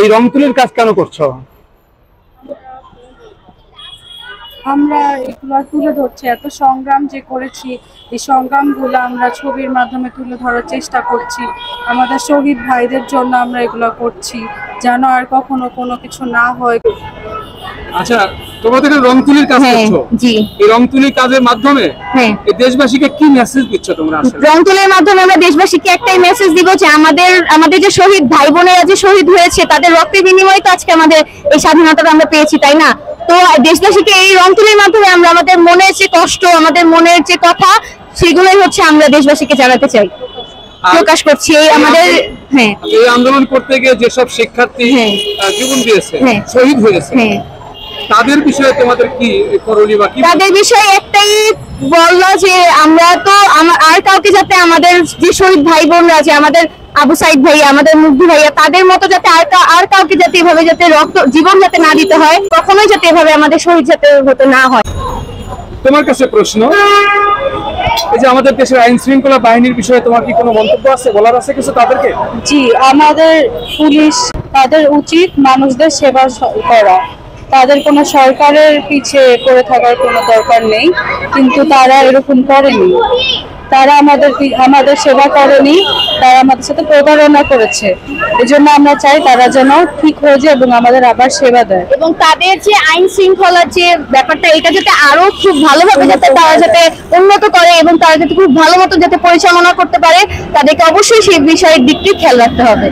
এই রং তুলির কাজ কেন করছো? আমরা এগুলো তুলে ধরছি, এত সংগ্রাম যে করেছি, এই সংগ্রামগুলো আমরা ছবির মাধ্যমে তুলে ধরার চেষ্টা করছি। আমাদের শহীদ ভাইদের জন্য আমরা এগুলো করছি, যেন আর কখনো কোনো কিছু না হয়। আচ্ছা, তোমরা তো রং তুলির কাজ করছো। জি, এই রং তুলির কাজের মাধ্যমে এই দেশবাসীকে কি মেসেজ দিচ্ছ তোমরা? আসলে রং তুলির মাধ্যমে আমরা দেশবাসীকে একটাই মেসেজ দিব যে আমাদের যে শহীদ ভাই বোনেরা যে শহীদ হয়েছে, তাদের রক্তের বিনিময়ে তো আজকে আমাদের এই স্বাধীনতাটা আমরা পেয়েছি, তাই না? তো দেশবাসীকে এই রং তুলির মাধ্যমে আমরা আমাদের মনের যে কষ্ট, আমাদের মনের যে কথা, সেগুলোই হচ্ছে আমরা দেশবাসীকে জানাতে চাই, প্রকাশ করছি। এই আমাদের এই আন্দোলন করতে গিয়ে যেসব শিক্ষার্থী জীবন দিয়েছে, শহীদ হয়েছে, তাদের বিষয়ে তোমাদের কি করণীয় বা কি? তাদের বিষয়ে একটাই বললো যে আমরা তো আর কাউকে যাতে আমাদের যে শহীদ ভাই বোনরা আছে, আমাদের আবু সাইদ ভাইয়া, আমাদের মুগ্ধি ভাইয়া, তাদের মতো যাতে আর কাউকে যাতে এভাবে যাতে রক্ত জীবন যাতে না দিতে হয়, কখনোই যাতে এভাবে আমাদের শহীদ যাতে হতে না হয়। তোমার কাছে প্রশ্ন, এই যে আমাদের দেশের আইন শৃঙ্খলা বাহিনীর বিষয়ে তোমার কি কোনো মন্তব্য আছে, বলার আছে কিছু তাদেরকে? জি, আমাদের পুলিশ, তাদের উচিত মানুষদের সেবা করা, তাদের কোনো সরকারের পিছে পড়ে থাকার কোনো দরকার নেই, কিন্তু তারা এরকম করেনি। তারা আমাদের সেবা করেনি, তারা আমাদের সাথে প্রতারণা করেছে। এজন্য আমরা চাই তারা যেন ঠিক হয়ে যায় এবং আমাদের আবার সেবা দেয়। এবং তাদের যে আইন শৃঙ্খলার যে ব্যাপারটা, এটা যাতে আরো খুব ভালোভাবে যাতে তারা যাতে উন্নত করে এবং তারা যাতে খুব ভালো মতো যাতে পরিচালনা করতে পারে, তাদেরকে অবশ্যই সেই বিষয়ের দিকটি খেয়াল রাখতে হবে।